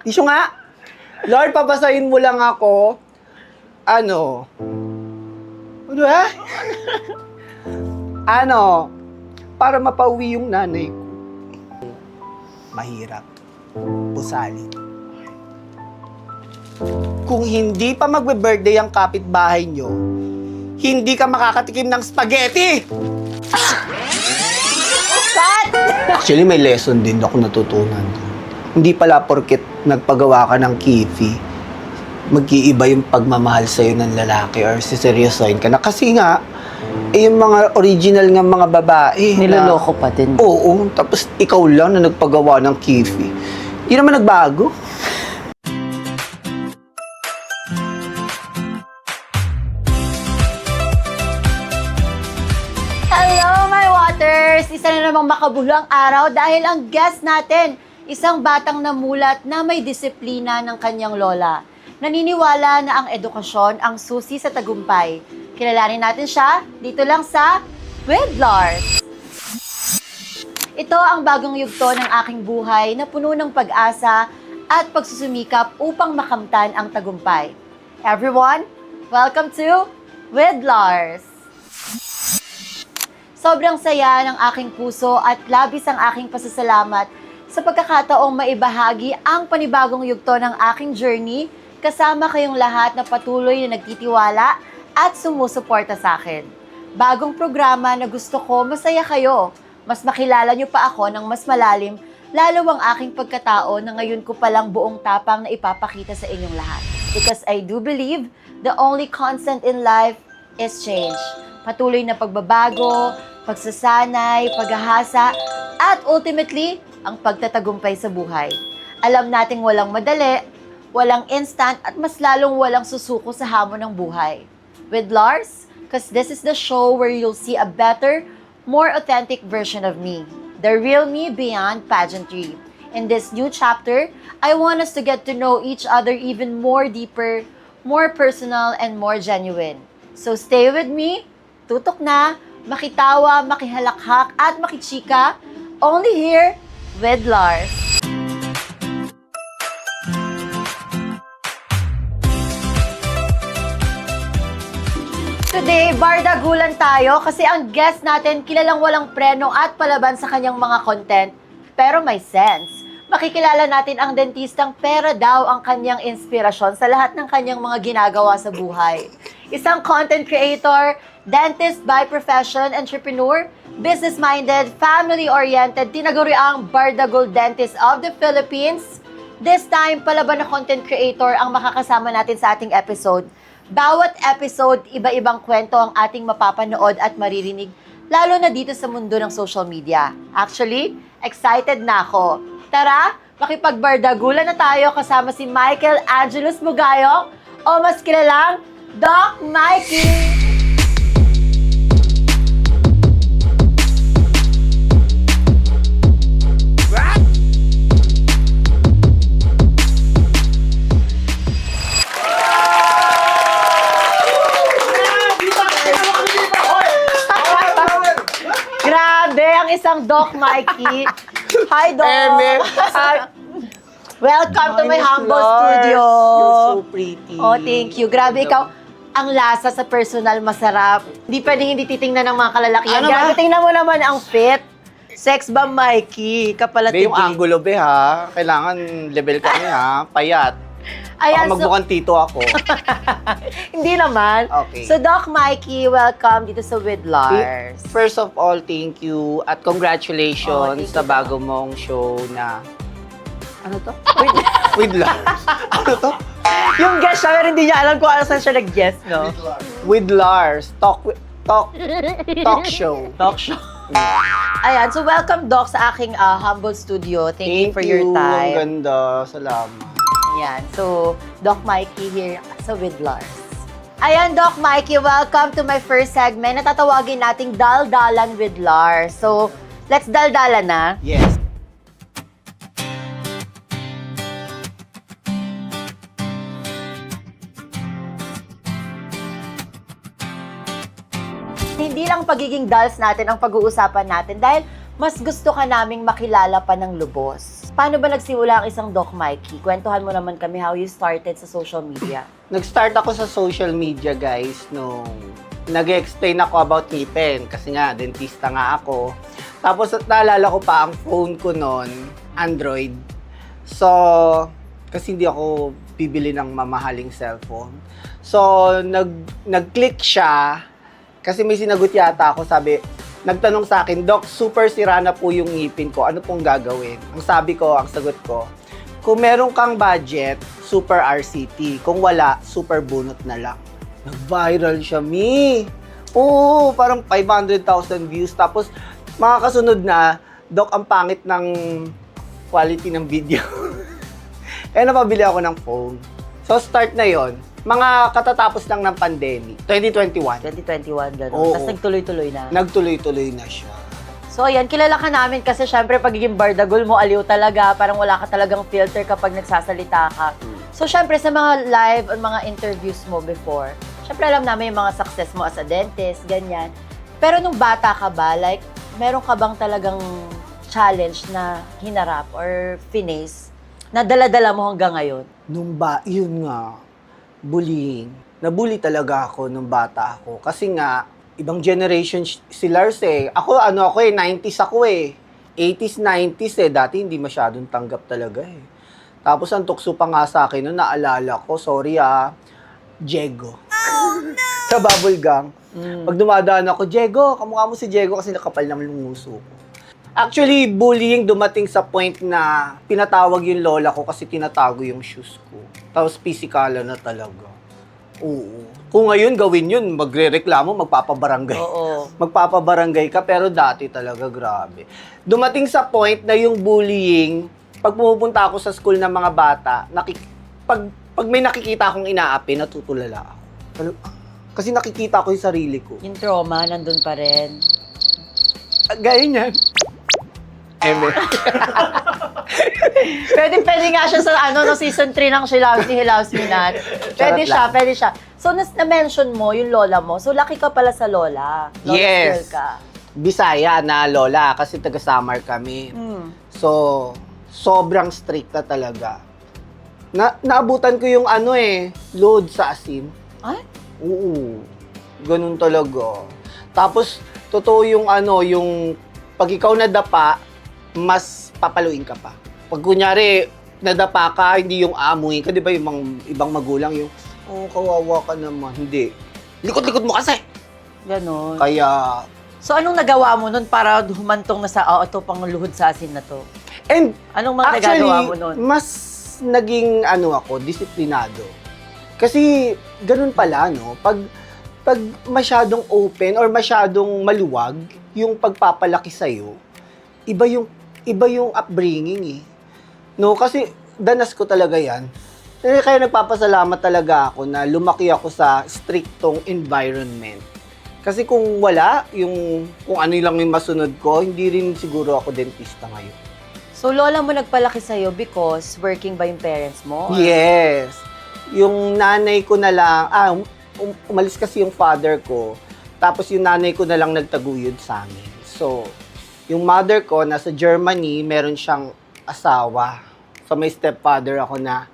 Tisyo nga. Lord, papasahin mo lang ako. Ano ba? Para mapauwi yung nanay ko. Mahirap. Pusalin. Kung hindi pa magbe-birthday ang kapitbahay nyo, hindi ka makakatikim ng spaghetti! Cut! Actually, may lesson din ako natutunan. Hindi pala porket nagpagawa ka ng kifi, mag-iiba yung pagmamahal sa'yo ng lalaki or siseryosohin ka na. Kasi nga, yung mga original nga mga babae. Niloloko pa din. Oo, tapos ikaw lang na nagpagawa ng kifi. Hindi naman nagbago. Hello, my waters! Isa na namang makabulang araw dahil ang guest natin, isang batang namulat na may disiplina ng kanyang lola. Naniniwala na ang edukasyon ang susi sa tagumpay. Kilalanin natin siya dito lang sa With Lars. Ito ang bagong yugto ng aking buhay na puno ng pag-asa at pagsusumikap upang makamtan ang tagumpay. Everyone, welcome to With Lars. Sobrang saya ng aking puso at labis ang aking pasasalamat sa pagkakataong maibahagi ang panibagong yugto ng aking journey kasama kayong lahat na patuloy na nagtitiwala at sumusuporta sa akin. Bagong programa na gusto ko masaya kayo, mas makilala niyo pa ako ng mas malalim, lalo ang aking pagkatao na ngayon ko palang buong tapang na ipapakita sa inyong lahat. Because I do believe the only constant in life is change. Patuloy na pagbabago, pagsasanay, paghahasa, at ultimately, ang pagtatagumpay sa buhay. Alam nating walang madali, walang instant, at mas lalong walang susuko sa hamon ng buhay. With Lars, because this is the show where you'll see a better, more authentic version of me. The real me beyond pageantry. In this new chapter, I want us to get to know each other even more deeper, more personal, and more genuine. So stay with me, tutok na, makitawa, makihalakhak, at makichika, only here with Lars. Today, bardagulan tayo kasi ang guest natin kilalang walang preno at palaban sa kanyang mga content, pero may sense. Makikilala natin ang dentistang pera daw ang kanyang inspirasyon sa lahat ng kanyang mga ginagawa sa buhay. Isang content creator, dentist by profession, entrepreneur, business-minded, family-oriented, tinaguriang Bardagul Dentist of the Philippines. This time, palaban na content creator ang makakasama natin sa ating episode. Bawat episode, iba-ibang kwento ang ating mapapanood at maririnig, lalo na dito sa mundo ng social media. Actually, excited na ako. Tara, makipagbardagulan na tayo kasama si Michael Angelus Mugayong o mas kilalang Doc Mikey! Grabe, ang isang Doc Mikey. Hi, Doc. Hi. Welcome to my humble studio. You're so pretty. Oh, thank you. Grabe, ikaw, ang lasa sa personal masarap. Hindi pwedeng hindi titingnan ng mga kalalakihan. Ano Grabe, ba? tingnan mo naman ang fit. Sex ba, Mikey? Kapalat Be, yung angulo, be, ha? Kailangan level kami, ha? Payat. Ayan, Baka magmukhang tito ako. hindi naman. Okay. So, Doc Mikey, welcome dito sa With Lars. First of all, thank you at Oh, congratulations thank sa you, bago mong show na... Ano to? With Lars. Ano to? Yung guest siya, pero hindi niya alam kung ano saan siya nag-guest, no? With Lars. Talk show. Talk show. Ayan, so welcome, Doc, sa aking humble studio. Thank you for your Ang time. ganda. Salamat. Ayan, so Doc Mikey here sa With Lars. Ayan, Doc Mikey, welcome to my first segment na tatawagin nating Daldalan with Lars. So, let's daldalan na. Yes. Hindi lang pagiging dolls natin ang pag-uusapan natin dahil mas gusto ka naming makilala pa ng lubos. Paano ba nagsimula ang isang Doc Mikey? Kwentuhan mo naman kami how you started sa social media. Nag-start ako sa social media, guys, nung nag-explain ako about ngipin. Kasi nga, dentista nga ako. Tapos, naalala ko pa, ang phone ko noon, Android. So, kasi hindi ako bibili ng mamahaling cellphone. So, nag-click siya. Kasi may sinagot yata ako, sabi, nagtanong sa akin, Doc, super sira na po yung ngipin ko. Ano pong gagawin? Ang sabi ko, ang sagot ko, kung meron kang budget, super RCT. Kung wala, super bunot na lang. Nag-viral siya, mi. Oo, parang 500,000 views. Tapos, mga kasunod na, Doc, ang pangit ng quality ng video. Kaya napabili ako ng phone. So, start na yon. Mga katatapos lang ng pandemic. 2021. 2021, gano'n. Oo. Tapos nagtuloy-tuloy na. Nagtuloy-tuloy na siya. So, ayan, kilala ka namin kasi syempre pagiging bardagol mo, aliw talaga. Parang wala ka talagang filter kapag nagsasalita ka. So, syempre sa mga live at mga interviews mo before, syempre alam namin yung mga success mo as a dentist, ganyan. Pero nung bata ka ba, like, meron ka bang talagang challenge na hinarap or face na dala-dala mo hanggang ngayon? Yun nga, bullying. Nabully talaga ako nung bata ako. Kasi nga, ibang generation si Lars eh. Ako, 90s ako eh. 80s, 90s eh. Dati hindi masyadong tanggap talaga eh. Tapos ang tukso pa nga sa akin, naalala ko, sorry Diego. Oh, no! Sa Bubble Gang. Pag dumadaan ako, Diego, kamukha mo si Diego kasi nakapal naman yung nguso ko. Actually, bullying dumating sa point na pinatawag yung lola ko kasi tinatago yung shoes ko. Tapos pisikalan na talaga. Oo. Kung ngayon gawin yun, magre-reklamo, magpapabarangay. Oo. Magpapabarangay ka, pero dati talaga grabe. Dumating sa point na yung bullying, pag pumupunta ako sa school ng mga bata, pag may nakikita akong inaapi, natutulala ako. Kasi nakikita ko yung sarili ko. Yung trauma, nandun pa rin. Gaya niyan. Pwede nga siya sa no, season 3 ng She Loves Me Not. Pwede siya. So, na-mention mo yung lola mo. So, laki ka pala sa lola. Lola Yes. girl ka. Bisaya na lola kasi taga-Samar kami. So, sobrang strict na talaga. Naabutan ko yung load sa asin. Ay? Oo. Ganun talaga. Tapos, totoo yung yung pag ikaw nadapa, mas papaluin ka pa. Pag kunyari, nadapa ka, hindi yung aamuin ka, di ba yung ibang magulang yung, kawawa ka naman. Hindi. Likod-likod mo kasi. Ganon. Kaya, So, anong nagawa mo nun para humantong na sa, ito pang luhod sa asin na to? and Anong mga actually, nagagawa mo nun? mas naging, ako, disiplinado. Kasi, ganun pala, no? Pag masyadong open or masyadong maluwag, yung pagpapalaki sa'yo, iba yung upbringing eh. No, kasi danas ko talaga yan. Kaya nagpapasalamat talaga ako na lumaki ako sa striktong environment. Kasi kung wala, kung ano lang yung masunod ko, hindi rin siguro ako dentista ngayon. So, lola mo nagpalaki sa'yo because working ba yung parents mo? Yes. Yung nanay ko na lang, umalis kasi yung father ko, tapos yung nanay ko na lang nagtaguyod sa amin. So, yung mother ko, nasa Germany, meron siyang asawa. So, may stepfather ako na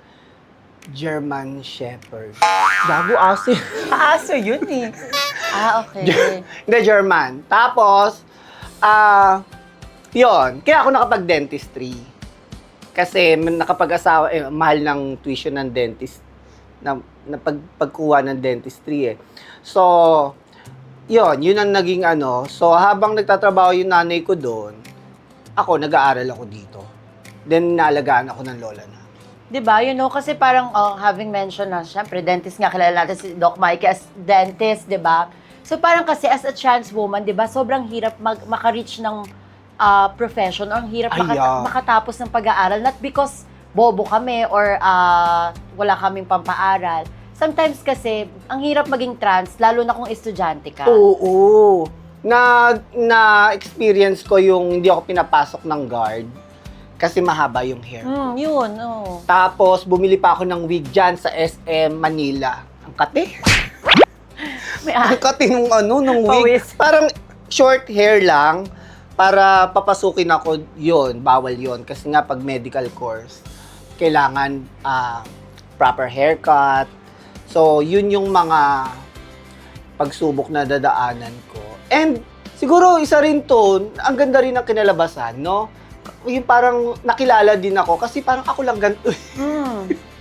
German Shepherd. Gago aso. Aso yun eh. Okay. Hindi, German. Tapos, yun. Kaya ako nakapag-dentistry. Kasi nakapag-asawa, mahal ng tuition ng dentist, na pagkuha ng dentistry eh. So, yun ang naging So, habang nagtatrabaho yung nanay ko doon, ako, nag-aaral ako dito. Then, naalagaan ako ng lola na. Diba? Kasi parang having mentioned na, syempre, dentist nga, kilala natin si Doc Mikey as dentist, diba? So, parang kasi as a trans woman, diba, sobrang hirap maka-reach ng profession or ang hirap makatapos ng pag-aaral. Not because bobo kami or wala kaming pampaaral. Sometimes kasi, ang hirap maging trans, lalo na kung estudyante ka. Oo. Na-experience ko yung hindi ako pinapasok ng guard kasi mahaba yung hair ko. Yun. Tapos, bumili pa ako ng wig dyan sa SM Manila. Ang kate. Ang kate nung wig. Pawis. Parang short hair lang. para papasukin ako, yon bawal yon. Kasi nga, pag medical course, kailangan proper haircut. So, yun yung mga pagsubok na dadaanan ko. And, siguro, isa rin to, ang ganda rin ng kinalabasan, no? Yung parang nakilala din ako, kasi parang ako lang ganito.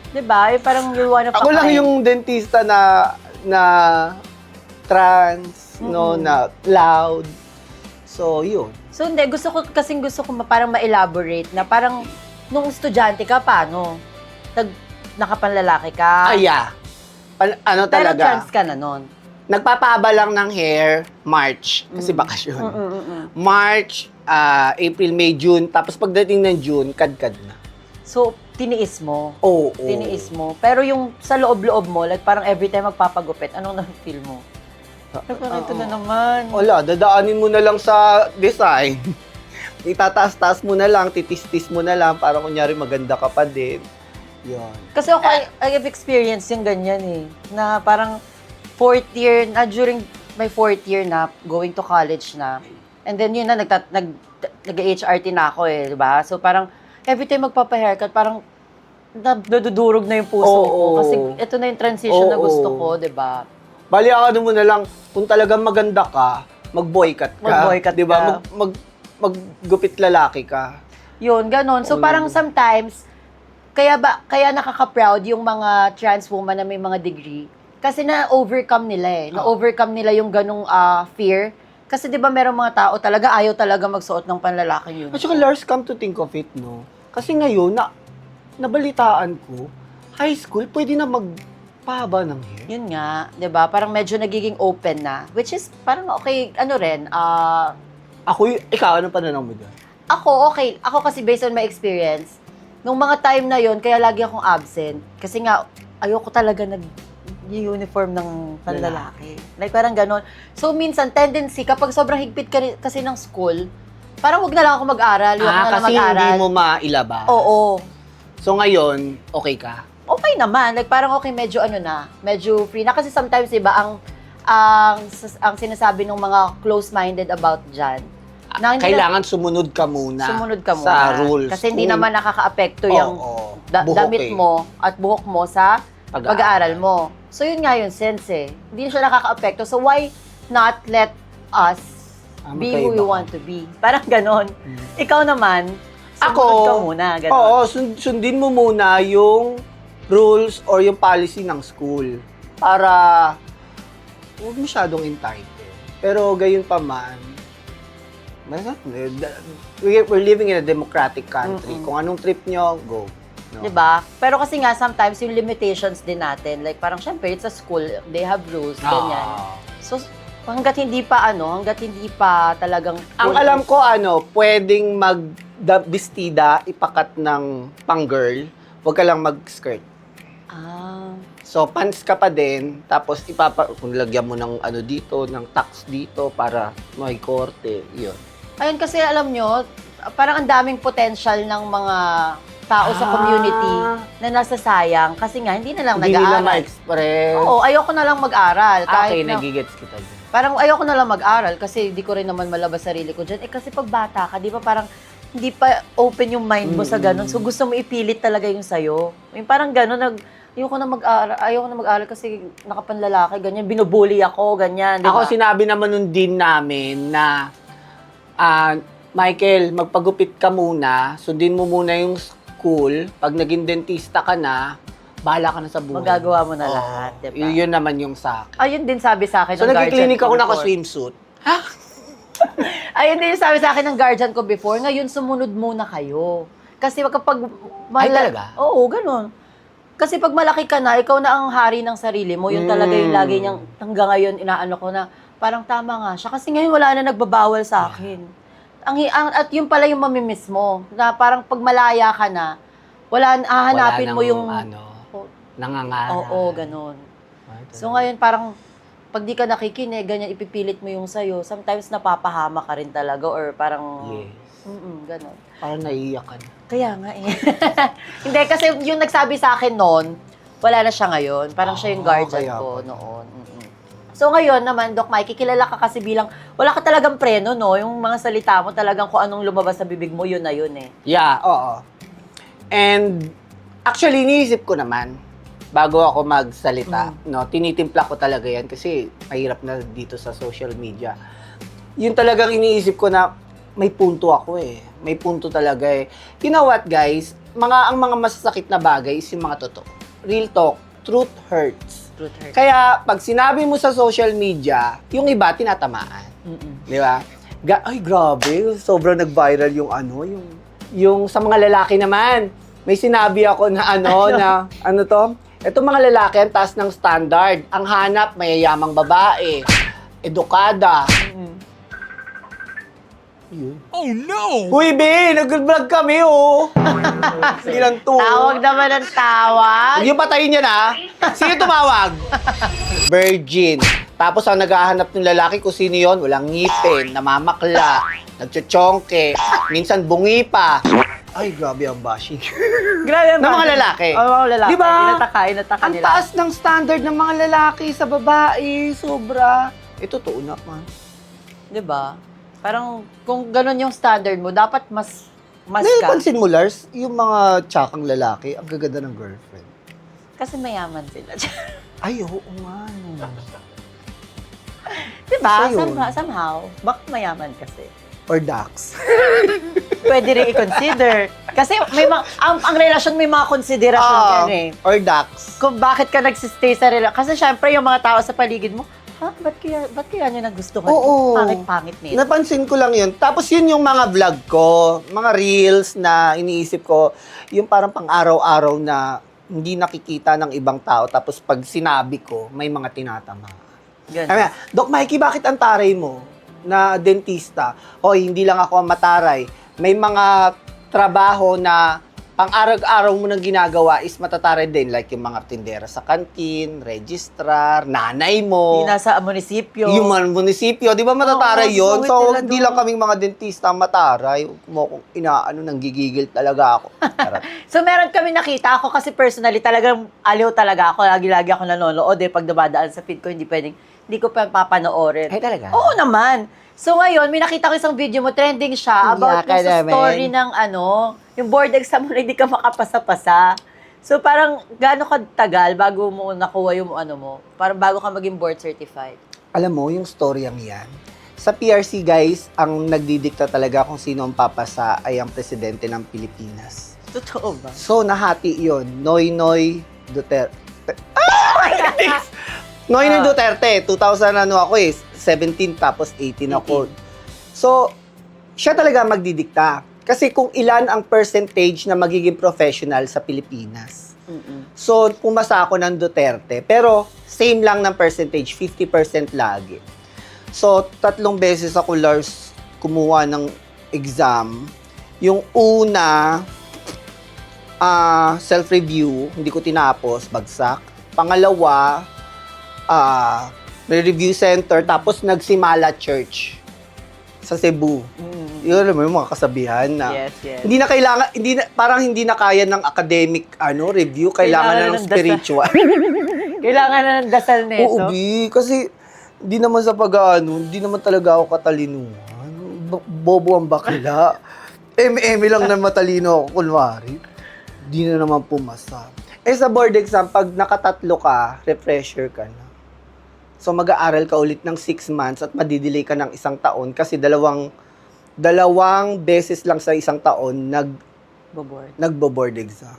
Diba? Yung parang you wanna Ako lang yung dentista na trans, no, na loud. So, yun. So, hindi. Gusto ko parang ma-elaborate na parang nung estudyante ka, paano? Nakapanlalaki ka? Yeah. Ano Pero talaga? trans ka na nun. Nagpapaaba lang ng hair, March. Kasi bakasyon. March, April, May, June. Tapos pagdating ng June, kadkad na. So, tiniis mo? Oo. Tiniis mo. Pero yung sa loob-loob mo, like parang every time magpapagupit, anong na-feel mo? Ito na naman. Wala, dadaanin mo na lang sa design. Itataas-taas mo na lang, titis-tis mo na lang, para kunyari maganda ka pa din. Yun. Kasi ako, I have experienced yung ganyan eh. Na parang fourth year, during my fourth year na, going to college na. And then yun na, nag-HRT na ako eh, di ba? So parang, every time magpapa-haircut, parang nadudurog na yung puso ko. Kasi ito na yung transition na gusto ko, di ba? Bali, ano mo na lang, kung talagang maganda ka, mag-boycott ka. Mag-boycott di ba? ka. Maggupit lalaki ka. Yun, ganon. So parang sometimes, kaya nakaka-proud yung mga trans woman na may mga degree. Kasi na-overcome nila eh. Na-overcome nila yung ganong fear. Kasi di ba merong mga tao talaga, ayaw talaga magsuot ng panlalaking yun. At saka, Lars, come to think of it, no? Kasi ngayon, nabalitaan ko, high school, pwede na magpahaba ng hair. Yun nga, di ba? Parang medyo nagiging open na. Which is, parang okay, Ikaw, anong pananaw mo dyan? Ako, okay. Ako kasi based on my experience, nung mga time na yon kaya lagi akong absent. Kasi nga, ayoko talaga uniform ng panlalaki. Like, parang ganon. So, minsan, tendency, kapag sobrang higpit kasi ng school, parang wag na lang ako mag-aral. Kasi hindi mo mailabas. Oo. So, ngayon, okay ka? Okay naman. Like, parang okay, medyo medyo free na. Kasi sometimes, iba, ang sinasabi ng mga close-minded about dyan, na kailangan sumunod ka muna. Sa rules. Kasi hindi naman nakaka-apekto yung damit mo at buhok mo sa pag-aaral mo. So, yun nga yun, sense eh. Hindi siya nakaka-apekto. So, why not let us be who you want to be? Parang ganon. Ikaw naman, sumunod ka muna. Ganon. Oo, sundin mo muna yung rules or yung policy ng school para huwag masyadong entitled. Pero gayon pa man, we're living in a democratic country. Kung anong trip nyo, go. No? Diba? Pero kasi nga, sometimes yung limitations din natin, like parang syempre, it's a school, they have rules, ganyan. So, hanggat hindi pa talagang... Ang alam ko, pwedeng mag-bestida, ipakat ng pang-girl, huwag ka lang mag-skirt. So, pants ka pa din, tapos kung lagyan mo ng dito, ng tax dito, para may korte, yun. Ayun, kasi alam nyo, parang ang daming potential ng mga tao sa community na nasasayang kasi nga hindi na lang Hindi nag-aaral. nila ma-express. Oo, ayoko na lang mag-aral. Okay, nagigets kita dyan. Parang ayoko na lang mag-aral kasi di ko rin naman malabas sarili ko dyan. Kasi pag bata ka, di ba parang hindi pa open yung mind mo sa ganun. So gusto mo ipilit talaga yung sayo. Yung parang ganun, ayoko na mag-aral kasi nakapanlalaki, ganyan. Binubully ako, ganyan. Diba? Ako, sinabi naman nung dean namin na, Michael, magpagupit ka muna, sundin mo muna yung school, pag naging dentista ka na, bahala ka na sa buhay. Magagawa mo na lahat, diba? Yun naman yung sa akin. Ayun din sabi sa akin So, ng guardian nagkiklinik ko ako before. naka-swimsuit. Ayun din yung sabi sa akin ng guardian ko before, ngayon sumunod muna kayo. Kasi kapag... Ay, talaga? Oo, ganun. Kasi pag malaki ka na, ikaw na ang hari ng sarili mo, yun talaga yung lagi niyang hanggang ngayon inaano ko na parang tama nga siya. Kasi ngayon wala na nagbabawal sa akin. At yun pala yung mamimiss mo. Na parang pag malaya ka na, hahanapin mo yung... nangangaral. Oo, ganun. So ngayon parang, pag di ka nakikinig, ganyan ipipilit mo yung sayo, sometimes napapahama ka rin talaga or parang... Yes. Ganun. Parang naiiyak ka na. Kaya nga eh. Hindi, kasi yung nagsabi sa akin noon, wala na siya ngayon. Parang siya yung guardian kaya ko pala. noon. So ngayon naman, Doc Mikey, kilala ka kasi bilang, wala ka talagang preno, no? Yung mga salita mo talagang kung anong lumabas sa bibig mo, yun na yun eh. Yeah, oo. And actually, iniisip ko naman, bago ako magsalita, no, tinitimpla ko talaga yan kasi mahirap na dito sa social media. Yun talagang iniisip ko na may punto ako eh. May punto talaga eh. You know what, guys? Ang mga masasakit na bagay is yung mga totoo. Real talk, truth hurts. Truth hurt. Kaya, pag sinabi mo sa social media, yung iba, tinatamaan. Di ba? Ay, grabe. Sobrang nag-viral yung yung sa mga lalaki naman. May sinabi ako na ano to? Ito mga lalaki, ang taas ng standard. Ang hanap, mayayamang babae. Edukada. Yun. Oh no! Uy, be! Nag-vlog kami, oh! Sige lang to. Tawag naman ang tawag. Huwag yung patayin yan, ha? Sino tumawag? Virgin. Tapos ang naghahanap ng lalaki kung sino yun, walang ngipin, namamakla, nagchochongke, minsan bungi pa. Ay, grabe ang bashing. Grabe Ng mga lalaki. Oo, mga lalaki. Di ba? Inataka Ang nila. taas ng standard ng mga lalaki sa babae, sobra. Totoo naman. Di ba? Parang kung ganun yung standard mo, dapat mas ka. Napansin mo, Lars, yung mga tsakang lalaki, ang gaganda ng girlfriend. Kasi mayaman sila. Ay, oo nga, no. Di ba? So, yun. Somehow. Bakit mayaman kasi? Or ducks. Pwede rin i-consider. Kasi ang relasyon may mga konsiderasyon yan eh. Or ducks. Kung bakit ka nagsistay sa relasyon. Kasi syempre yung mga tao sa paligid mo, ba't kaya nyo nagustuhan? Oo. Pangit-pangit nito. Napansin ko lang yun. Tapos yun yung mga vlog ko, mga reels na iniisip ko, yung parang pang-araw-araw na hindi nakikita ng ibang tao. Tapos pag sinabi ko, may mga tinatama. Ganun. Sabi, Doc Mikey, bakit ang taray mo na dentista? Hoy, hindi lang ako ang mataray. May mga trabaho na pang-araw-araw mo nang ginagawa is matataray din. Like yung mga tindera sa kantin, registrar, nanay mo. Hindi nasa munisipyo. Yung mga munisipyo, di ba matataray Oo, yun? sungit So, nila hindi doon. lang kaming mga dentista mataray. Huwag mo kung nanggigigil talaga ako. Charot. So, meron kami nakita. Ako kasi personally, talagang aliw talaga ako. Lagi-lagi ako nanonood. Pag dumadaan sa feed ko, hindi ko pa papanoorin. Ay, talaga? Oo naman. So, ngayon, may nakita ko isang video mo, trending siya about Iyak ka sa naman. story ng yung board exam mo na hindi ka makapasa-pasa. So, parang gaano ka tagal bago mo nakuha yung mo? Parang bago ka maging board certified. Alam mo, yung storyang yan, sa PRC, guys, ang nagdidikta talaga kung sino ang papasa ay ang presidente ng Pilipinas. Totoo ba? So, nahati yon Noynoy Duterte. Noynoy Duterte, 2000 ako 17 tapos 18 ako. So, siya talaga magdidikta. Kasi kung ilan ang percentage na magiging professional sa Pilipinas. So, pumasa ako ng Duterte. Pero, same lang ng percentage, 50% lagi. So, 3 beses ako, Lars, kumuha ng exam. Yung una, self-review, hindi ko tinapos, bagsak. Pangalawa, may review center, tapos nagsimala church sa Cebu. Yun, alam mo yung mga kasabihan na Yes. hindi na kailangan, parang hindi na kaya ng academic review, kailangan na ng spiritual. Kailangan na ng dasal nito. Oo, Bi, kasi hindi naman sa hindi naman talaga ako katalinuhan. Bobo ang bakla. Eme lang na matalino ako, kunwari. Hindi na naman pumasa. Sa board exam, pag nakatatlo ka, refresher ka na. So, mag-aaral ka ulit ng 6 months at madidelay ka ng 1 taon kasi dalawang beses lang sa 1 taon nagbo-board exam.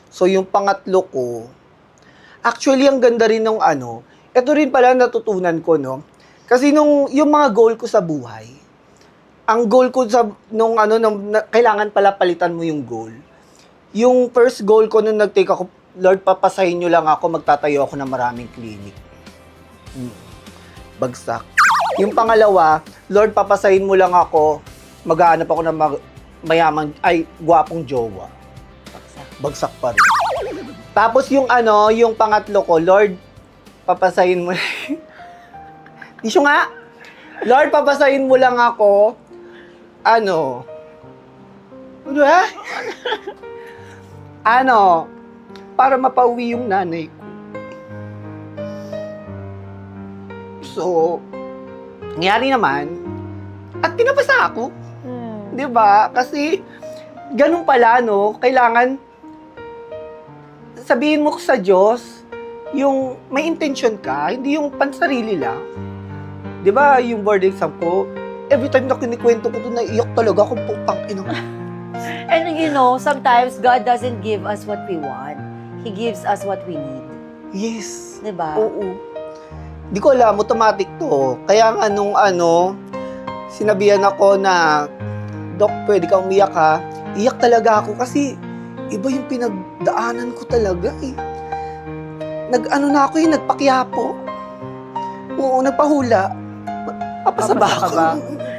So, yung pangatlo ko, actually, ang ganda rin nung ito rin pala natutunan ko, no? Kasi yung mga goal ko sa buhay, ang goal ko kailangan pala palitan mo yung goal. Yung first goal ko nung nag-take ako, Lord, papasahin nyo lang ako, magtatayo ako ng maraming clinic. Bagsak. Yung pangalawa, Lord, papasahin mo lang ako, maghahanap ako ng gwapong jowa. Bagsak pa rin. Tapos yung yung pangatlo ko, Lord, papasahin mo Tisyo nga. Lord, papasahin mo lang ako, para mapauwi yung nanay ko. So, nangyari naman, at pinapasa ako. Hmm. 'Di ba? Kasi, ganun pala, no? Kailangan, sabihin mo sa Diyos, yung may intention ka, hindi yung pansarili lang. 'Di ba, yung board exam ko, every time na kinikwento ko ito, naiyak talaga ako, putang ina. And you know, sometimes God doesn't give us what we want. He gives us what we need. Yes. Diba? Oo. Di ko alam, automatic to. Kaya nga nung sinabihan ako na, Dok, pwede ka umiyak ha? Iyak talaga ako kasi iba yung pinagdaanan ko talaga eh. Na ako nagpakiyapo. Oo, nagpahula. Papasaba Papasa ka ako. ba?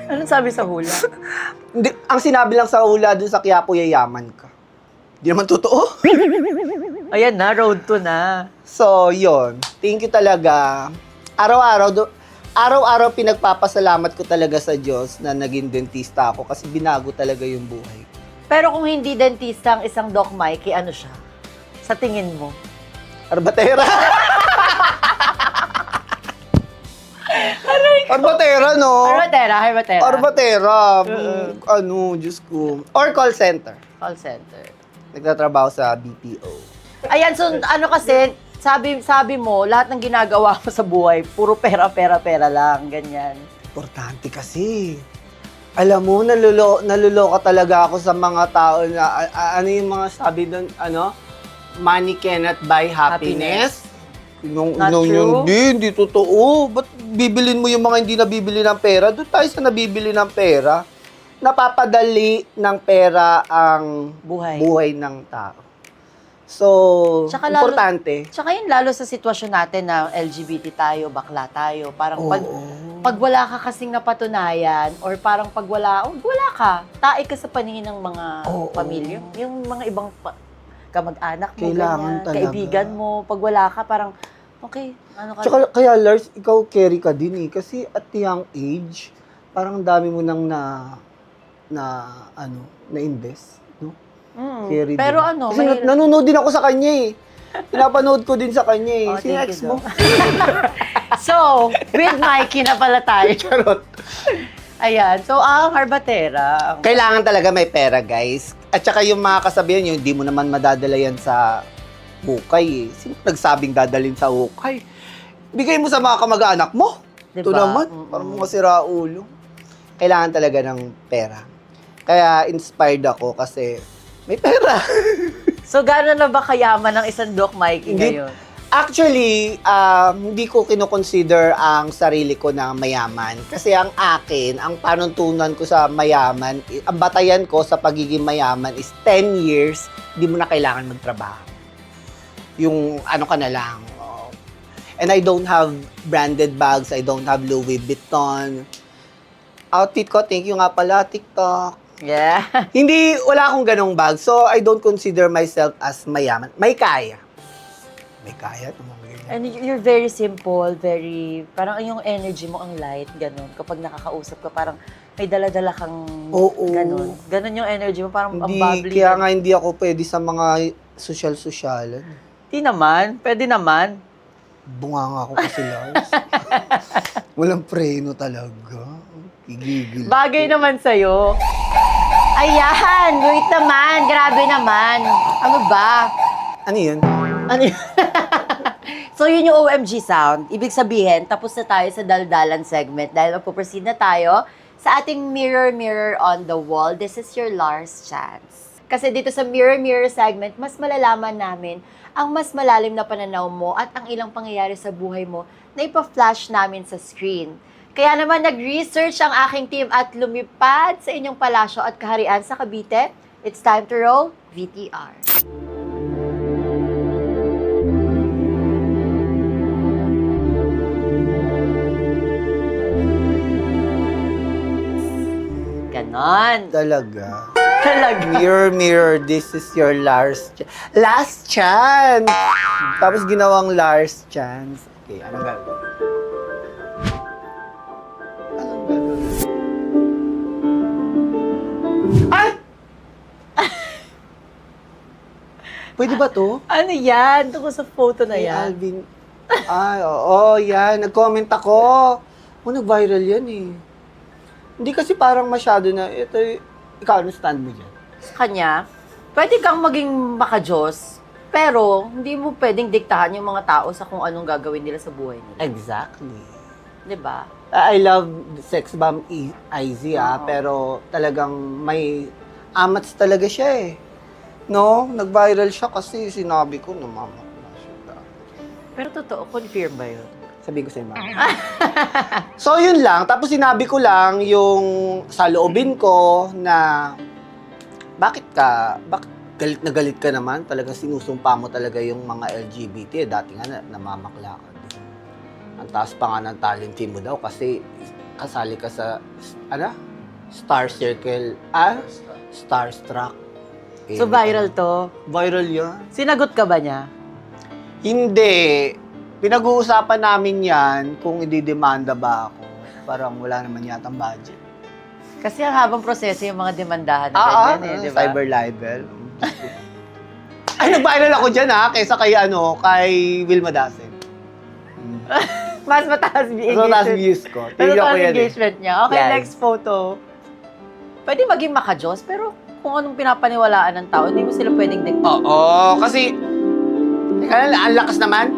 Anong sabi sa hula? Hindi, ang sinabi lang sa hula dun sa Quiapo, yayaman ka. Di naman totoo. Ayan na, road to na. So, yon. Thank you talaga. Araw-araw pinagpapasalamat ko talaga sa Diyos na naging dentista ako kasi binago talaga yung buhay ko. Pero kung hindi dentista ang isang Doc Mikey, ano siya? Sa tingin mo? Arbatera! Arbatera, no? Arbatera. Arbatera. Diyos ko. Or call center. Call center. Nagtatrabaho sa BPO. Ayan, so ano kasi, sabi mo, lahat ng ginagawa mo sa buhay, puro pera lang, ganyan. Importante kasi. Alam mo, naluloka talaga ako sa mga tao na, ano yung mga sabi doon, money cannot buy happiness. Not true. Hindi totoo. Ba't bibilin mo yung mga hindi nabibili ng pera? Doon tayo sa nabibili ng pera. Napapadali ng pera ang buhay ng tao. So, Tsaka importante. Tsaka yun, lalo sa sitwasyon natin na LGBT tayo, bakla tayo, parang Oo. pag wala ka kasing napatunayan, or parang pag wala ka, tae ka sa paningin ng mga Oo. pamilya, yung mga ibang kamag-anak mo, Kailangan ganyan, talaga. kaibigan mo, pag wala ka, parang, okay, ano ka? Tsaka, kaya Lars, ikaw carry ka din eh. Kasi at young age, parang dami mo nang na-invest. No? Carry Pero din. ano, Kasi nanonood din ako sa kanya eh. Pinapanood ko din sa kanya eh. Oh, Sino thank ex you, mo? Doc. So, with Mikey na pala tayo. Charot. Ayan, so ang Arbatera. Kailangan talaga may pera, guys. At saka yung mga kasabihan yung hindi mo naman madadala yan sa hukay eh. Sino nagsabing dadalhin sa hukay? Bigay mo sa mga kamag-anak mo. Ito Diba? naman, parang mga siraulo. Kailangan talaga ng pera. Kaya inspired ako kasi may pera. So, gano'n na ba kayaman ng isang Doc Mikey Hindi. ngayon? Actually, hindi ko kinoconsider ang sarili ko na mayaman. Kasi ang akin, ang panuntunan ko sa mayaman, ang batayan ko sa pagiging mayaman is 10 years, hindi mo na kailangan magtrabaho. Yung ano ka na lang. And I don't have branded bags, I don't have Louis Vuitton. Outfit ko, thank you nga pala, TikTok. Yeah. Hindi, wala akong ganong bag. So, I don't consider myself as mayaman. May kaya. May kaya. And you're very simple, parang yung energy mo ang light, ganun. Kapag nakakausap ka, parang may dala-dala kang Oo. ganun. Ganun yung energy mo, parang ang Hindi, bubbly. kaya nga hindi ako pwede sa mga sosyal-sosyalan. Di naman, pwede naman. Bunga nga ako kasi, Lars. Walang preno talaga. Gigigil. Bagay naman sa'yo. Ayan, wait naman, grabe naman. Ano ba? Ano yun? Ano yun? So, yun yung OMG sound. Ibig sabihin, tapos na tayo sa daldalan segment dahil magpo-proceed na tayo sa ating Mirror, Mirror on the Wall. This is your Lars chance. Kasi dito sa Mirror, Mirror segment, mas malalaman namin ang mas malalim na pananaw mo at ang ilang pangyayari sa buhay mo na ipa-flash namin sa screen. Kaya naman nag-research ang aking team at lumipad sa inyong palasyo at kaharian sa Cavite. It's time to roll VTR. Ganon. Talaga. Talaga. Mirror, mirror, this is your last chance. Tapos ginawang Lars chance. Okay, anong gagawin? Anong gagawin? Ay! Pwede ba to? Ano yan? Tungkol sa photo na Kay yan. Alvin. Ay, oo, yan. Nag-comment ako. Oh, nag-viral yan eh. Hindi kasi parang masyado na, ikaw, ano stand mo dyan? Sa kanya, pwede kang maging makajos, pero hindi mo pwedeng diktahan yung mga tao sa kung anong gagawin nila sa buhay nila. Exactly. 'Di ba? I love Sex Bomb Izzy Oo. pero talagang may amats talaga siya eh. No? Nag-viral siya kasi sinabi ko, namamakla siya. Pero totoo, confirm ba yun? Sabihin ko sa'yo, mama. So, yun lang. Tapos sinabi ko lang yung sa loobin ko na bakit galit na galit ka naman? Talagang sinusumpa mo talaga yung mga LGBT. Dati nga namamakla ka din. Ang taas pa nga ng talent fee mo daw kasi kasali ka sa, Star Circle, Starstruck. So viral to. Viral yan. Sinagot ka ba niya? Hindi. Pinag-uusapan namin yan kung ididemanda ba ako. Parang wala naman yatang budget. Kasi ang habang proseso yung mga demandahan na ganyan di ba? Cyber libel. Ay, nag-viral ako dyan kaysa kay Wilma Dasen. Mas mataas Mas engagement. mataas views ko. Mas Tingnan ko mataas yan eh. engagement niya. Okay, Yan. next photo. Pwede maging makajos, pero kung anong pinapaniwalaan ng tao, hindi mo sila pwedeng diktahan. Oo, kasi ang lakas naman.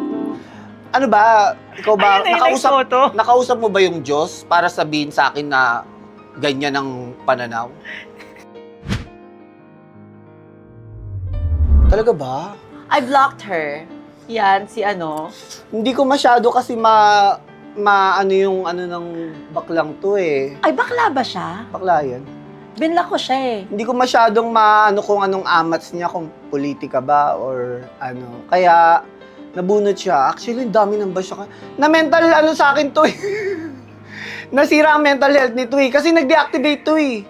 Ano ba? Ikaw ba? Ayun na yung next photo. Nakausap mo ba yung Diyos para sabihin sa akin na ganyan ang pananaw? Talaga ba? I blocked her. Yan, si ano. Hindi ko masyado kasi ano yung ng baklang to eh. Ay, bakla ba siya? Bakla yan. Binlock ko siya eh. Hindi ko masyadong maano kung anong amats niya, kung politika ba or ano. Kaya, nabunot siya. Actually, ang dami ng basya ka. Na mental sa akin to eh. Nasira ang mental health nito eh. Kasi nag-deactivate to eh.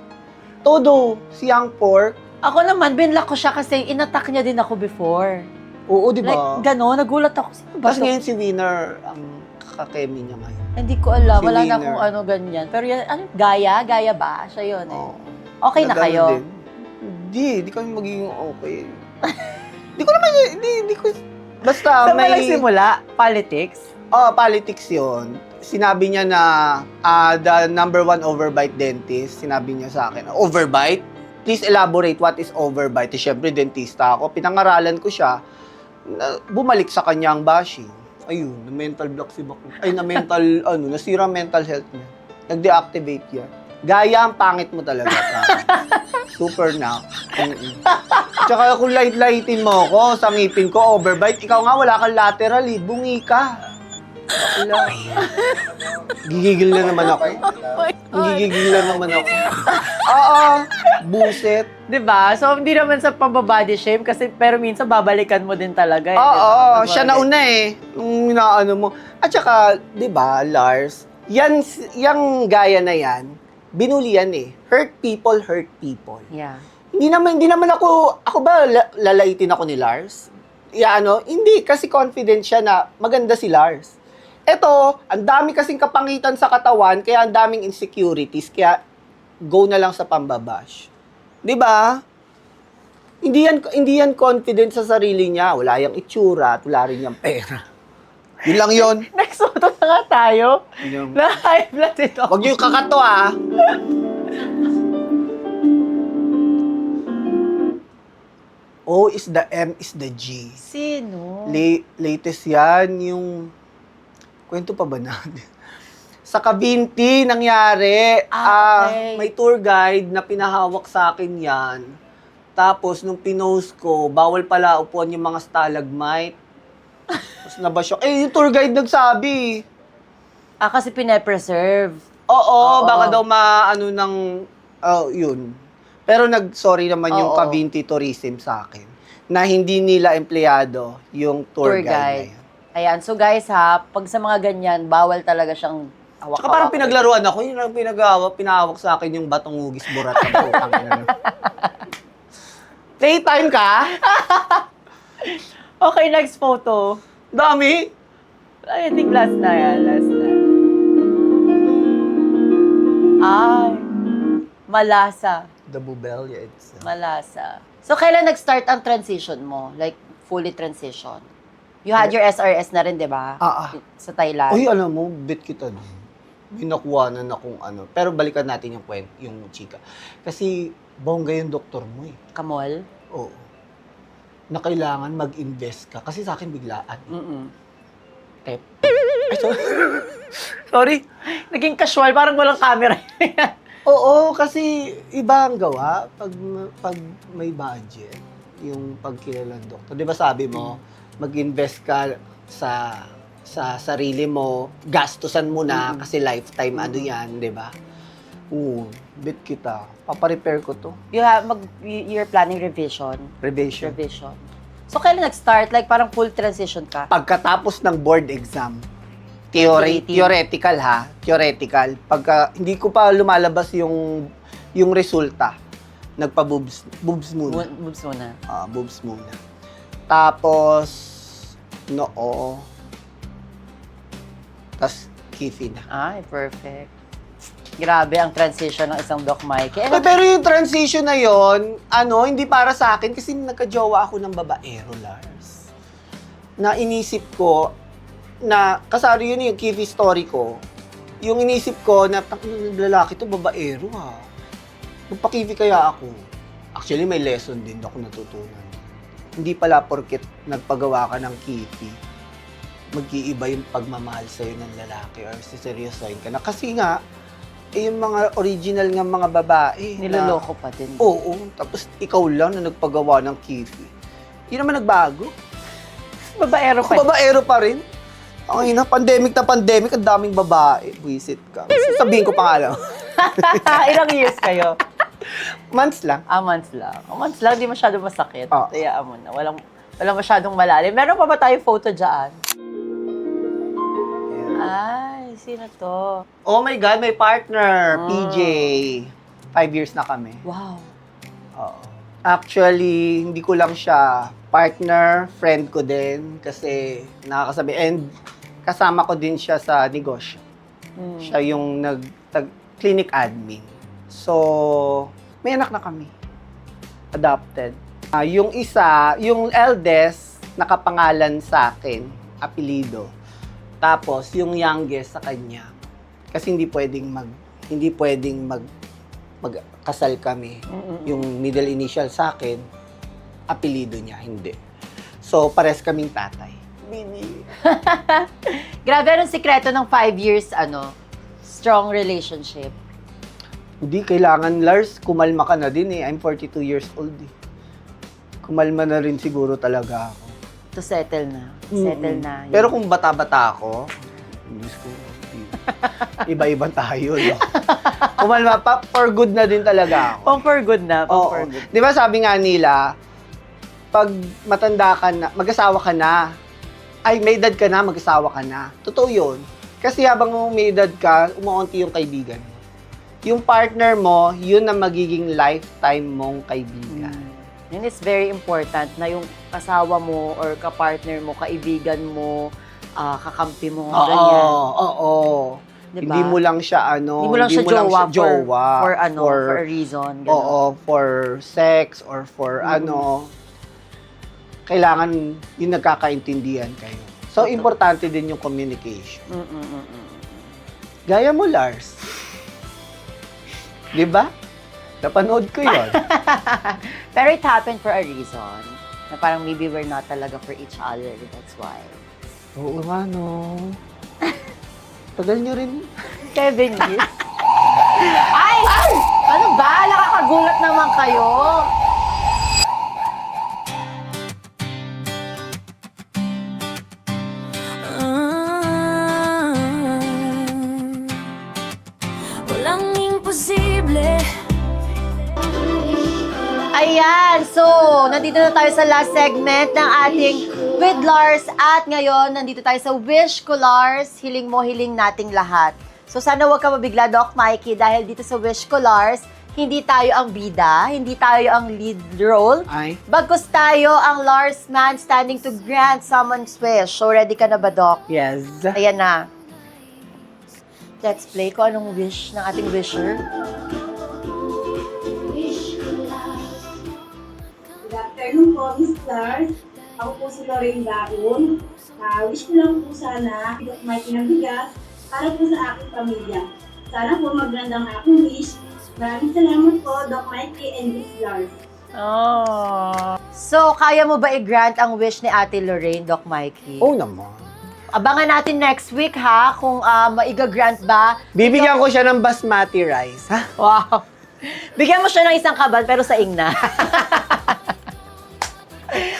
Todo, si Young Pork. Ako naman, binlock ko siya kasi inattack niya din ako before. Oo, di ba? Like, gano'n, nagulat ako. Sino ba Tapos to? ngayon si Winner, ang kakemi niya ngayon. Hindi ko alam, Si wala na Winner. akong ano ganyan. Pero yan, ano, Gaya ba? Siya yun eh. Oo. Okay na Nagano kayo? din. Hindi kami magiging okay. Hindi ko naman, hindi ko, basta Saan ba may... nagsimula? Politics? Politics yon. Sinabi niya na the number one overbite dentist, sinabi niya sa akin, overbite? Please elaborate what is overbite. Siyempre, dentista ako. Pinangaralan ko siya, bumalik sa kanyang bashing. Ayun, na-mental block si Bakla. Ay, na-mental, nasira ang mental health niya. Nag-deactivate yan. Gaya, ang pangit mo talaga. Super na. Tsaka kung light-lightin mo ko, sa ngipin ko, overbite, ikaw nga, wala kang lateral eh. Bungi ka. Wala. Gigigil na naman ako. Gigigil na naman ako. Oo, buset. Diba? So, hindi naman sa pambabody shame kasi pero minsan babalikan mo din talaga. Eh, Oo, diba? siya nauna eh. Nung inaano mo. At saka, di ba, Lars, yung gaya na yan, binuli yan eh. Hurt people, hurt people. Yeah. Hindi naman ako ba lalaitin ako ni Lars? Hindi, kasi confident siya na maganda si Lars. Eto, ang dami kasing kapangitan sa katawan, kaya ang daming insecurities, kaya go na lang sa pambabash. 'Di ba? Hindi yan confident sa sarili niya. Wala yang itsura at wala rin yang pera. Yun lang yun. Next photo na nga tayo. Yung... Na-high blood ito. Huwag niyo kakato O is the M is the G. Sino? Latest yan, yung... Kwento pa ba natin? Sa Cavinti, nangyari. Okay. May tour guide na pinahawak sa akin yan. Tapos, nung pinost ko, bawal pala upuan yung mga stalagmite. Tapos nabasyo. Yung tour guide nagsabi. Kasi pine-preserve. Oo, baka daw yun. Pero nag-sorry naman yung Oo. Cavinti Tourism sa akin na hindi nila empleyado yung tour guide na yun. Ayan, so guys pag sa mga ganyan, bawal talaga siyang hawak-hawak. Tsaka parang pinaglaruan ako, yun ang pinahawak sa akin yung batong hugis burat ng putang ina. Playtime ka? Okay, next photo. Dami. I think last na yan, last na. Ay, malasa. The Bubelia itself. Malasa. So, kailan nag-start ang transition mo? Like, fully transition? You had your SRS na rin, di ba? Sa Thailand. Uy, alam mo, bet kita doon. May nakuhanan akong ano. Pero balikan natin yung yung chika. Kasi bongga yung doktor mo eh. Kamol? Oo. Na kailangan mag-invest ka. Kasi sa akin biglaan. Tep. Ay, sorry. Sorry. Naging casual, parang walang camera. Oo, kasi iba ang gawa pag may budget. Yung pagkilalang doktor. Di ba sabi mo, mag-invest ka sa sarili mo, gastusan mo na kasi lifetime ano yan, di ba? Oo, bet kita. Paparepair ko to. You're planning revision. Revision. So, kailan nag-start? Like, parang full transition ka? Pagkatapos ng board exam, Graduating. theoretical ha, theoretical. Pagka hindi ko pa lumalabas yung resulta, boobs muna. Boobs muna. Boobs muna. Tapos, noo. Tapos, kifi na. Ay, perfect. Grabe ang transition ng isang Doc Mikey. Pero yung transition na yon, hindi para sa akin kasi nagka-jowa ako ng babaero, Lars. Na inisip ko, na kasari yun yung kifi story ko, yung inisip ko na lalaki to babaero ha. Magpa-kifi kaya ako. Actually, may lesson din ako natutunan. Hindi pala porket nagpagawa ka ng kifi, mag-iiba yung pagmamahal sa'yo ng lalaki or siseryosohin ka na. Kasi nga, yung mga original nga mga babae. Niloloko pa din. Oo. Tapos ikaw lang na nagpagawa ng kifi. Hindi naman nagbago. Babaero pa. Babaero pa rin. Ang ina, pandemic na pandemic, ang daming babae. Buisit ka. Sabihin ko pa nga lang. Ilang years kayo? Months lang. Months lang. Months lang, di masyadong masakit. Ah. Hayaan mo na. Walang masyadong malalim. Meron pa ba tayo photo dyan? Ay, sino to? Oh my God, may partner, PJ. 5 years na kami. Wow. Oo. Actually, hindi ko lang siya partner, friend ko din kasi nakakasabi. And kasama ko din siya sa negosyo. Siya yung clinic admin. So, may anak na kami. Adopted. Yung isa, yung eldest, nakapangalan sa akin, apelido. Tapos, yung youngest sa kanya. Kasi hindi pwedeng magkasal kami. Yung middle initial sa akin, apelido niya, hindi. So, pares kaming tatay. Baby. Grabe, anong sikreto ng 5 years, strong relationship? Hindi, kailangan, Lars, kumalma ka na din eh. I'm 42 years old eh. Kumalma na rin siguro talaga ako. To settle na. Settle na. Pero kung bata-bata ako, Diyos ko, iba-iba tayo, no? Kumalma pa, for good na din talaga ako. Pang for good na. Pang Oo. for good. Di ba sabi nga nila, pag matanda ka na, mag-asawa ka na, may edad ka na, mag-asawa ka na. Totoo yun. Kasi habang may edad ka, umuunti yung kaibigan mo. Yung partner mo, yun ang magiging lifetime mong kaibigan. Yun is very important na yung kasawa mo or kapartner mo, kaibigan mo, kakampi mo, ganyan. Oo. Diba? Hindi mo lang siya hindi mo lang siya jowa for a reason. Ganun. Oo, for sex or for kailangan yung nagkakaintindihan kayo. So, importante din yung communication. Gaya mo, Lars. Di ba? Napanood ko yun. Pero it happened for a reason. Na parang maybe we're not talaga for each other. That's why. Oo nga, no. Tagal nyo rin. 7 years. Ay! Ano ba? Nakakagulat naman kayo. Walang imposible. Ayan, so, nandito na tayo sa last segment ng ating With Lars at ngayon, nandito tayo sa Wish ko Lars, hiling mo, hiling nating lahat. So, sana huwag ka mabigla, Doc Mikey, dahil dito sa Wish ko Lars, hindi tayo ang bida, hindi tayo ang lead role, bagkus tayo ang Lars man standing to grant someone's wish. So, ready ka na ba, Doc? Yes. Ayan na. Let's play ko anong wish ng ating wisher. Good afternoon po, Miss Lars. Ako po si Lorraine Daun. Wish ko lang po sana Doc Mikey ng bigas para po sa aking pamilya. Sana po magandang aking wish. Maraming salamat po, Doc Mikey and Miss Lars. Oh. So, kaya mo ba i-grant ang wish ni Ate Lorraine, Doc Mikey? Oo naman. Abangan natin next week, ha? Kung maiga-grant ba. Bibigyan ko siya ng basmati rice, ha? Wow. Bigyan mo siya ng isang kaban, pero sa na.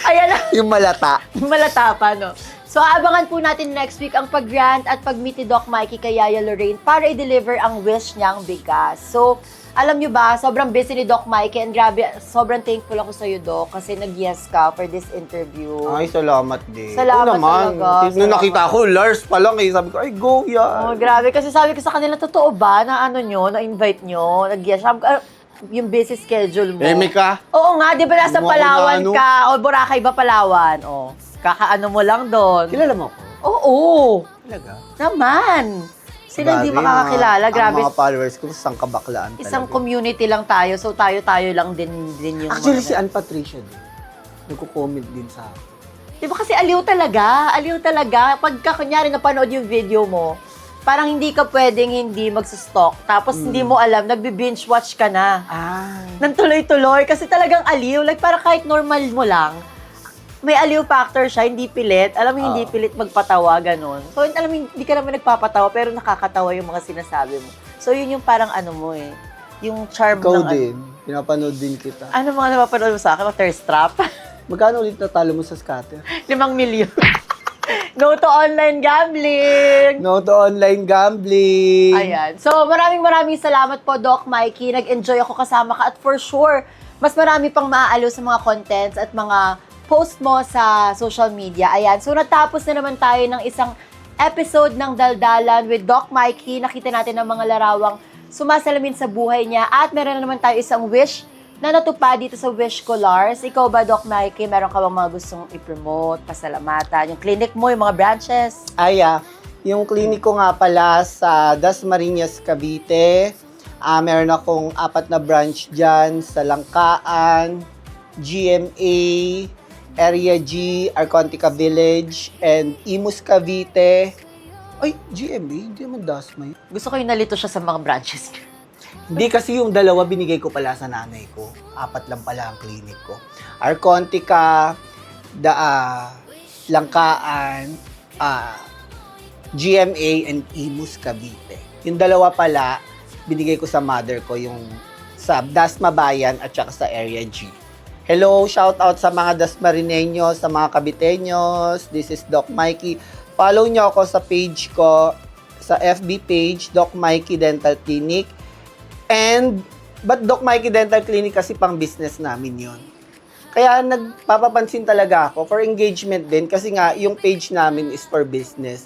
Ayan na. Yung malata. Malata pa, no? So, abangan po natin next week ang pag-grant at pag-meet ni Doc Mikey kay Yaya Lorraine para i-deliver ang wish niyang bigas. So, alam nyo ba, sobrang busy ni Doc Mikey and grabe, sobrang thankful ako sa'yo, Doc, kasi nag-yes ka for this interview. Ay, salamat din. Salamat Oo naman. talaga, Nung salamat. nakita ko, Lars pa lang eh. Sabi ko, ay, go yan. Oh, grabe. Kasi sabi ko sa kanila, totoo ba na ano nyo, na-invite nyo, nag-yes? Sabi ko, yung busy schedule mo. Eme ka? Oo nga, di ba nasa Gumawa ko Palawan na ano. ka? O Boracay ba Palawan? O, kakaano mo lang doon. Kilala mo ako? Oo, Talaga? naman. Sila hindi Grabe, makakakilala. Grabe. Ang mga followers ko, sangkabaklaan talaga. Isang community lang tayo, so tayo-tayo lang din yung Actually, si mga... Ann Patricia din. Nagko-comment din sa akin. Di ba kasi aliw talaga? Aliw talaga. Pagka kunyari napanood yung video mo, parang hindi ka pwedeng hindi magsustalk. Tapos hindi mo alam, nagbi-binge watch ka na. Nang tuloy-tuloy. Kasi talagang aliw. Like parang kahit normal mo lang, may aliw factor siya, hindi pilit. Alam mo, hindi pilit magpatawa, ganun. So, alam mo, hindi ka naman nagpapatawa, pero nakakatawa yung mga sinasabi mo. So, yun yung parang ano mo eh. Yung charm Ikaw ng... din. Pinapanood din kita. Ano mga napapanood mo sa akin? Thirst trap? Magkano ulit natalo mo sa scatter? 5 milyon. No to online gambling! No to online gambling. Ayan. So, maraming salamat po, Doc Mikey. Nag-enjoy ako kasama ka. At for sure, mas marami pang maaalo sa mga contents at mga post mo sa social media. Ayan. So, natapos na naman tayo ng isang episode ng Daldalan with Doc Mikey. Nakita natin ang mga larawang sumasalamin sa buhay niya. At meron na naman tayo isang wish na natupad dito sa Wish ko, Lars. Ikaw ba, Doc Mikey, meron ka bang mga gustong i-promote, pasalamatan? Yung clinic mo, yung mga branches? Yung clinic ko nga pala sa Dasmariñas, Cavite. Meron akong 4 na branch dyan sa Langkaan, GMA, Area G, Arcontica Village, and Imus, Cavite. Ay, GMA? Hindi naman Dasmay. Gusto ko yung nalito siya sa mga branches. Hindi kasi yung 2 binigay ko pala sa nanay ko. 4 lang pala ang clinic ko. Arcontica, Langkaan, GMA, and Imus, Cavite. Yung 2 pala, binigay ko sa mother ko, yung sa Dasma Bayan at saka sa Area G. Hello, shout out sa mga Dasmarineños, sa mga Caviteños. This is Doc Mikey. Follow nyo ako sa page ko, sa FB page, Doc Mikey Dental Clinic. But Doc Mikey Dental Clinic kasi pang business namin yon. Kaya nagpapapansin talaga ako for engagement din kasi nga yung page namin is for business.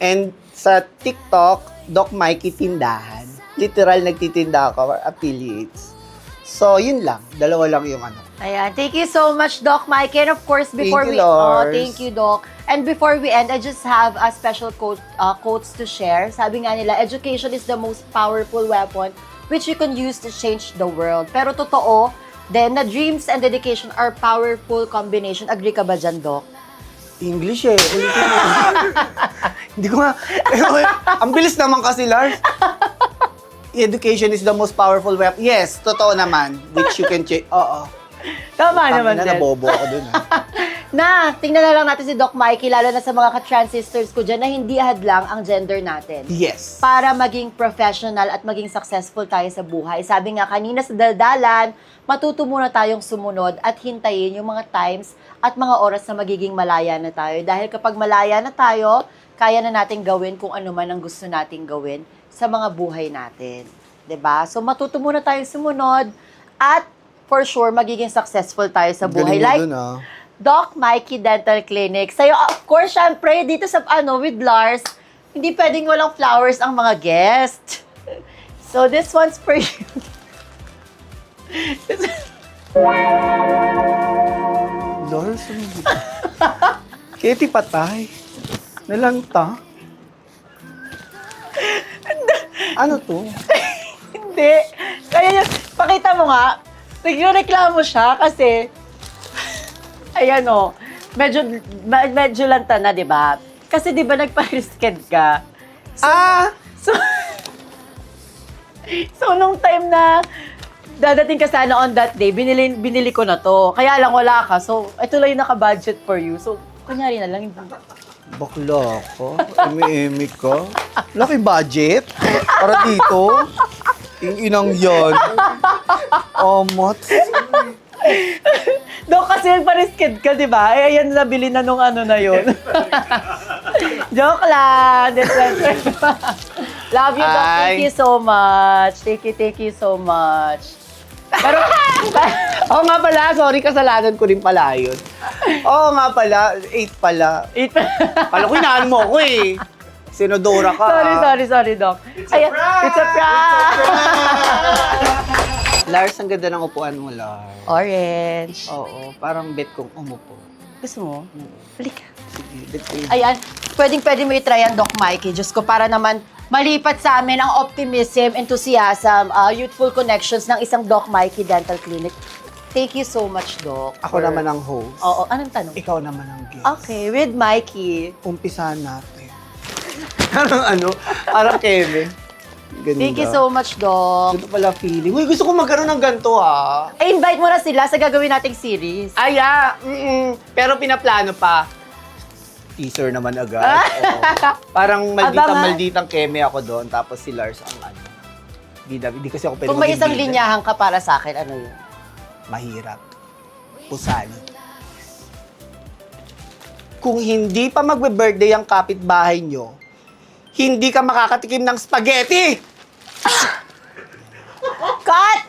And sa TikTok, Doc Mikey Tindahan. Literal nagtitinda ako or affiliates. So, yun lang. 2 lang yung ano. Ayan. Thank you so much, Doc Mike. And of course, before Thank you, Lars. thank you, Doc. And before we end, I just have a special quotes to share. Sabi nga nila, education is the most powerful weapon which you can use to change the world. Pero totoo, then na dreams and dedication are powerful combination. Agree ka ba dyan, Doc? English eh. Ulitin mo. Hindi ko nga. Ang bilis naman kasi, Lars. Education is the most powerful weapon. Yes, totoo naman. Which you can change. Oo. Tama naman Na din. nabobo ako dun. Na, tingnan na lang natin si Doc Mikey, lalo na sa mga ka-transistors ko dyan, na hindi hadlang ang gender natin. Yes. Para maging professional at maging successful tayo sa buhay. Sabi nga kanina sa daldalan, matuto muna tayong sumunod at hintayin yung mga times at mga oras na magiging malaya na tayo. Dahil kapag malaya na tayo, kaya na natin gawin kung ano man ang gusto nating gawin sa mga buhay natin. 'Di ba? So matuto muna tayong sumunod at for sure magiging successful tayo sa buhay. Galing mo Like dun, ah. Doc Mikey Dental Clinic. Sa'yo, of course, syempre, dito sa, with Lars, hindi pwedeng walang flowers ang mga guest. So, this one's for you. Lars, Katie patay. Nalanta. Ano to? Hindi. Kaya yung, pakita mo nga, nagreklamo siya kasi, ayan o, medyo lanta na, di ba? Kasi di ba nagpa-risked ka? So, so nung time na dadating ka sana on that day, binili ko na to. Kaya lang wala ka. So, ito lang yung naka-budget for you. So, kunyari na lang. Bakla ko. Emi-emi ka. Laki budget. Para dito. Yung inang yan. Omot. Dok, kasi nagpa-risked ka, di ba? Eh, ayan, nabili na nung ano na yun. Joke lang. Love you, Doc. Thank you so much. Thank you so much. Pero, Oo nga pala, sorry, kasalanan ko rin pala yun. Oo nga pala, 8 pala. Kala ko inaan mo ako eh. Sinodora ka. sorry, Doc. It's a prank! Lars, ang ganda ng upuan mo, Lars. Orange. Oo, parang bet kong umupo. Gusto mo? Halika. Sige, bet ko yun. Ayan, pwedeng mo i-try yan, Doc Mikey. Diyos ko, para naman malipat sa amin ang optimism, enthusiasm, youthful connections ng isang Doc Mikey Dental Clinic. Thank you so much, Doc. Ako naman ang host. Oo, anong tanong? Ikaw naman ang guest. Okay, with Mikey. Umpisahan natin. Parang parang Kevin. Ganda. Thank you so much, Doc. Ganito pala feeling. Uy, gusto ko magkaroon ng ganito, ha. Eh, invite mo na sila sa gagawin nating series. Pero pinaplano pa. Teaser naman agad. Oo. Parang Abangan. malditang keme ako doon. Tapos si Lars ang ano. Hindi kasi ako pwede Kung may maging isang bida. linyahan ka para sa akin, ano yun? Mahirap. Pusali. Kung hindi pa magbe-birthday ang kapitbahay nyo, hindi ka makakatikim ng spaghetti! Cut!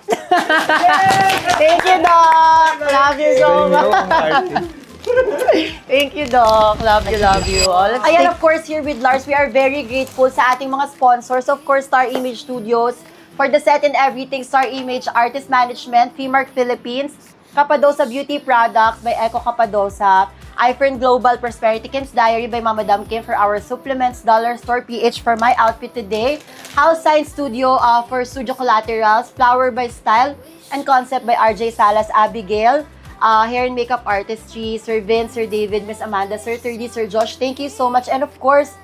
Thank you, Doc! Love you so much! Thank you, Doc. Love you. Ayan, of course, here with Lars, we are very grateful sa ating mga sponsors. Of course, Star Image Studios, for the set and everything, Star Image Artist Management, Fmark Philippines, Capadosa Beauty Products by Eco Capadosa, iFern Global Prosperity Kim's Diary by Mama Dam Kim for our supplements, Dollar Store PH for my outfit today, House Science Studio for Studio Collaterals, Flower by Style and Concept by RJ Salas Abigail, hair and makeup artistry, Sir Vince, Sir David, Miss Amanda, Sir 30, Sir Josh, thank you so much. And of course,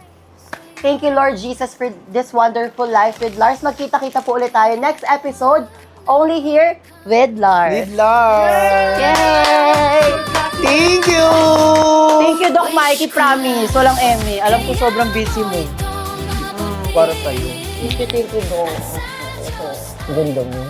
thank you, Lord Jesus, for this wonderful life with Lars. Magkita-kita po ulit tayo next episode, only here with Lars. With Lars! Yay! Thank you! Thank you, Doc Mikey, promise. Walang eme. Alam ko sobrang busy mo. Para sa'yo. Thank you, Doc. Ganda mo.